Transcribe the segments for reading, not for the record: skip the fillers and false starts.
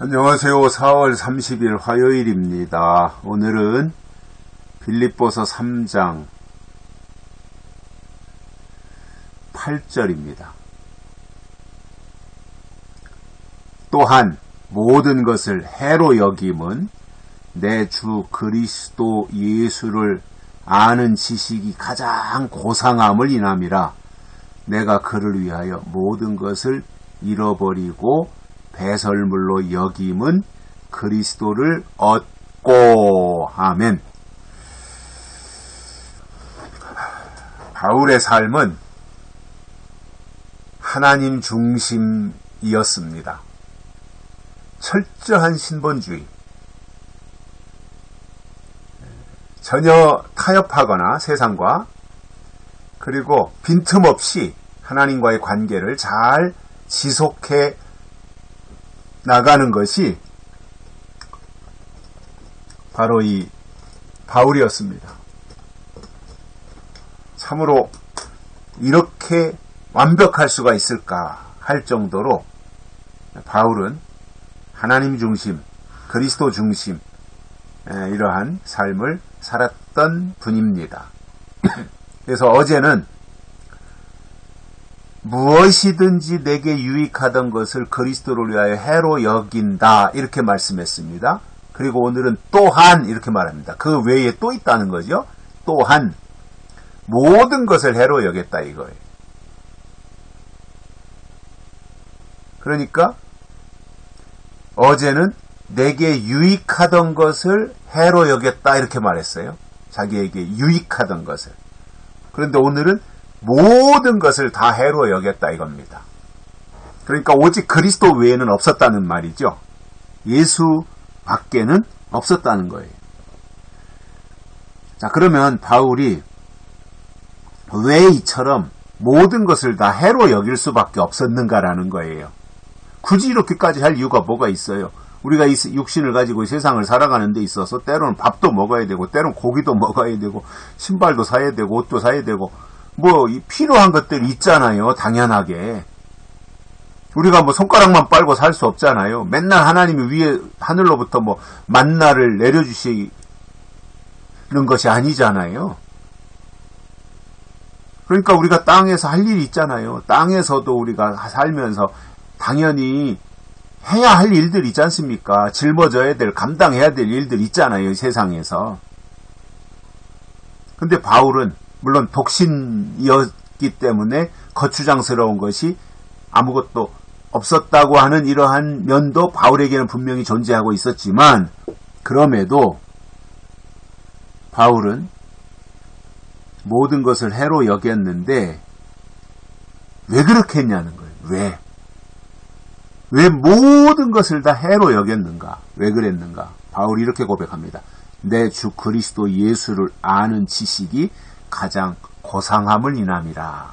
안녕하세요. 4월 30일 화요일입니다. 오늘은 빌립보서 3장 8절입니다. 또한 모든 것을 해로 여김은 내 주 그리스도 예수를 아는 지식이 가장 고상함을 인함이라. 내가 그를 위하여 모든 것을 잃어버리고 배설물로 여김은 그리스도를 얻고. 아멘. 바울의 삶은 하나님 중심이었습니다. 철저한 신본주의, 전혀 타협하거나 세상과, 그리고 빈틈없이 하나님과의 관계를 잘 지속해 나가는 것이 바로 이 바울이었습니다. 참으로 이렇게 완벽할 수가 있을까 할 정도로 바울은 하나님 중심, 그리스도 중심, 이러한 삶을 살았던 분입니다. 그래서 어제는 무엇이든지 내게 유익하던 것을 그리스도를 위하여 해로 여긴다, 이렇게 말씀했습니다. 그리고 오늘은 또한 이렇게 말합니다. 그 외에 또 있다는 거죠. 또한 모든 것을 해로 여겼다 이거예요. 그러니까 어제는 내게 유익하던 것을 해로 여겼다 이렇게 말했어요. 자기에게 유익하던 것을. 그런데 오늘은 모든 것을 다 해로 여겼다 이겁니다. 그러니까 오직 그리스도 외에는 없었다는 말이죠. 예수 밖에는 없었다는 거예요. 자, 그러면 바울이 왜 이처럼 모든 것을 다 해로 여길 수밖에 없었는가라는 거예요. 굳이 이렇게까지 할 이유가 뭐가 있어요? 우리가 이 육신을 가지고 세상을 살아가는 데 있어서 때로는 밥도 먹어야 되고, 때로는 고기도 먹어야 되고, 신발도 사야 되고, 옷도 사야 되고, 필요한 것들이 있잖아요. 당연하게. 우리가 손가락만 빨고 살 수 없잖아요. 맨날 하나님이 위에 하늘로부터 만나를 내려주시는 것이 아니잖아요. 그러니까 우리가 땅에서 할 일이 있잖아요. 땅에서도 우리가 살면서 당연히 해야 할 일들 있지 않습니까? 짊어져야 될, 감당해야 될 일들 있잖아요. 세상에서. 근데 바울은 물론 독신이었기 때문에 거추장스러운 것이 아무것도 없었다고 하는 이러한 면도 바울에게는 분명히 존재하고 있었지만, 그럼에도 바울은 모든 것을 해로 여겼는데 왜 그렇게 했냐는 거예요. 왜 모든 것을 다 해로 여겼는가? 왜 그랬는가? 바울이 이렇게 고백합니다. 내 주 그리스도 예수를 아는 지식이 가장 고상함을 인함이라.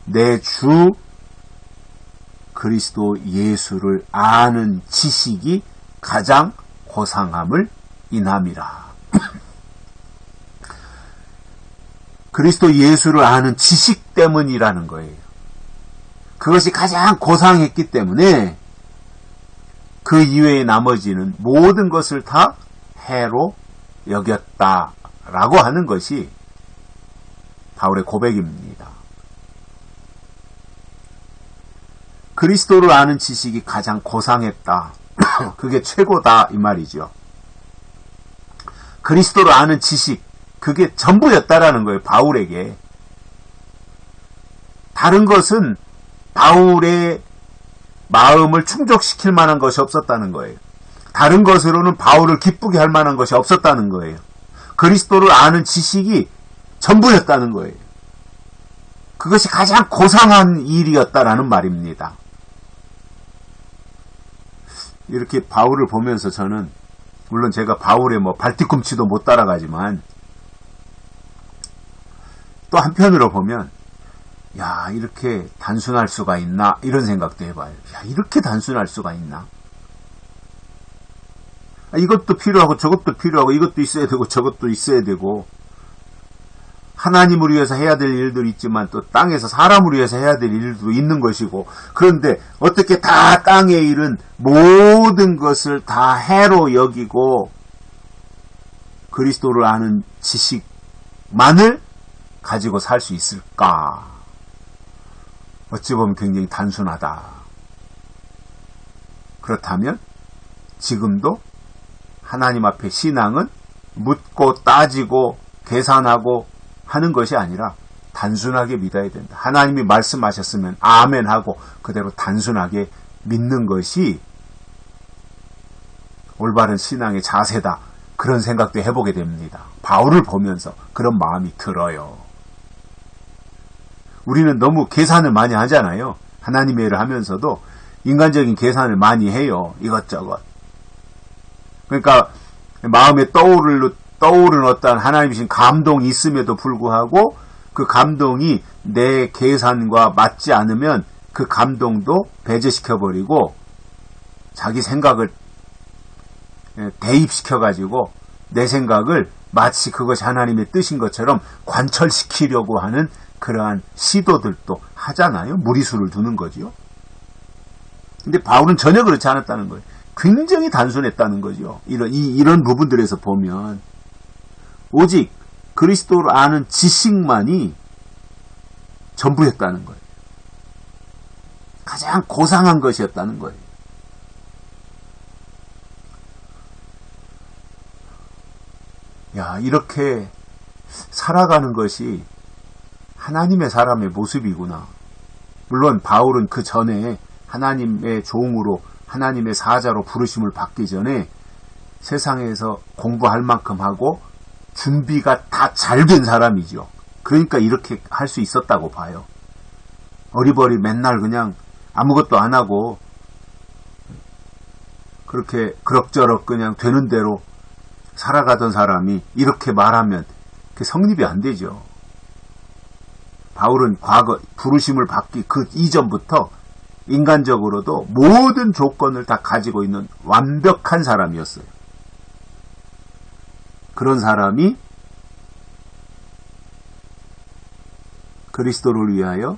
내 주 그리스도 예수를 아는 지식이 가장 고상함을 인함이라. 그리스도 예수를 아는 지식 때문이라는 거예요. 그것이 가장 고상했기 때문에 그 이외의 나머지는 모든 것을 다 해로 여겼다라고 하는 것이 바울의 고백입니다. 그리스도를 아는 지식이 가장 고상했다. 그게 최고다 이 말이죠. 그리스도를 아는 지식, 그게 전부였다라는 거예요. 바울에게. 다른 것은 바울의 마음을 충족시킬 만한 것이 없었다는 거예요. 다른 것으로는 바울을 기쁘게 할 만한 것이 없었다는 거예요. 그리스도를 아는 지식이 전부였다는 거예요. 그것이 가장 고상한 일이었다라는 말입니다. 이렇게 바울을 보면서 저는, 물론 제가 바울의 발뒤꿈치도 못 따라가지만, 또 한편으로 보면 야, 이렇게 단순할 수가 있나 이런 생각도 해봐요. 야, 이렇게 단순할 수가 있나? 이것도 필요하고 저것도 필요하고 이것도 있어야 되고 저것도 있어야 되고 하나님을 위해서 해야 될 일도 있지만 또 땅에서 사람을 위해서 해야 될 일도 있는 것이고, 그런데 어떻게 다 땅의 일은 모든 것을 다 해로 여기고 그리스도를 아는 지식만을 가지고 살 수 있을까? 어찌 보면 굉장히 단순하다. 그렇다면 지금도 하나님 앞에 신앙은 묻고 따지고 계산하고 하는 것이 아니라 단순하게 믿어야 된다. 하나님이 말씀하셨으면 아멘 하고 그대로 단순하게 믿는 것이 올바른 신앙의 자세다. 그런 생각도 해보게 됩니다. 바울을 보면서 그런 마음이 들어요. 우리는 너무 계산을 많이 하잖아요. 하나님의 일을 하면서도 인간적인 계산을 많이 해요. 이것저것. 그러니까 마음에 떠오른 어떤 하나님이신 감동이 있음에도 불구하고 그 감동이 내 계산과 맞지 않으면 그 감동도 배제시켜버리고 자기 생각을 대입시켜가지고 내 생각을 마치 그것이 하나님의 뜻인 것처럼 관철시키려고 하는 그러한 시도들도 하잖아요. 무리수를 두는 거지요. 근데 바울은 전혀 그렇지 않았다는 거예요. 굉장히 단순했다는 거죠. 이런 부분들에서 보면 오직 그리스도를 아는 지식만이 전부였다는 거예요. 가장 고상한 것이었다는 거예요. 야, 이렇게 살아가는 것이 하나님의 사람의 모습이구나. 물론 바울은 그 전에 하나님의 종으로 하나님의 사자로 부르심을 받기 전에 세상에서 공부할 만큼 하고 준비가 다 잘 된 사람이죠. 그러니까 이렇게 할 수 있었다고 봐요. 어리버리 맨날 그냥 아무것도 안 하고 그렇게 그럭저럭 그냥 되는 대로 살아가던 사람이 이렇게 말하면 그게 성립이 안 되죠. 바울은 과거 부르심을 받기 그 이전부터 인간적으로도 모든 조건을 다 가지고 있는 완벽한 사람이었어요. 그런 사람이 그리스도를 위하여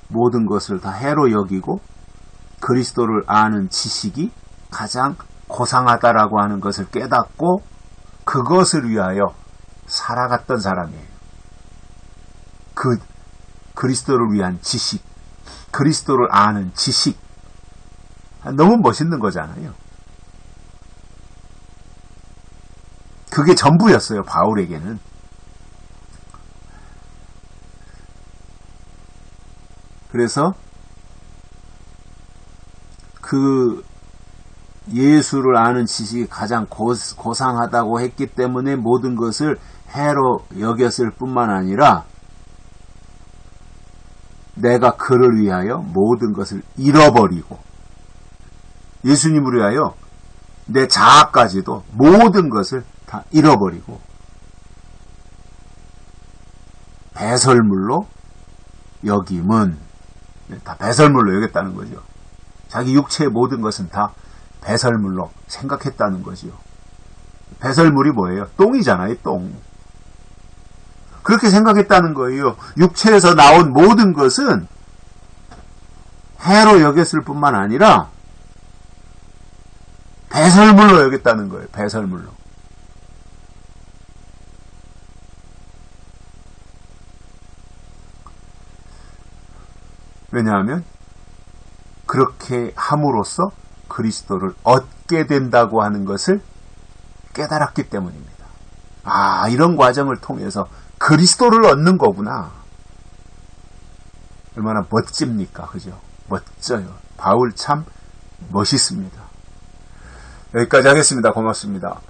모든 것을 다 해로 여기고 그리스도를 아는 지식이 가장 고상하다라고 하는 것을 깨닫고 그것을 위하여 살아갔던 사람이에요. 그리스도를 위한 지식, 그리스도를 아는 지식. 너무 멋있는 거잖아요. 그게 전부였어요, 바울에게는. 그래서 그 예수를 아는 지식이 가장 고상하다고 했기 때문에 모든 것을 해로 여겼을 뿐만 아니라 내가 그를 위하여 모든 것을 잃어버리고 예수님을 위하여 내 자아까지도 모든 것을 다 잃어버리고 배설물로 여김은 다 배설물로 여겼다는 거죠. 자기 육체의 모든 것은 다 배설물로 생각했다는 거죠. 배설물이 뭐예요? 똥이잖아요, 똥. 그렇게 생각했다는 거예요. 육체에서 나온 모든 것은 해로 여겼을 뿐만 아니라 배설물로 여겼다는 거예요. 배설물로. 왜냐하면 그렇게 함으로써 그리스도를 얻게 된다고 하는 것을 깨달았기 때문입니다. 아, 이런 과정을 통해서 그리스도를 얻는 거구나. 얼마나 멋집니까? 그죠? 멋져요. 바울 참 멋있습니다. 여기까지 하겠습니다. 고맙습니다.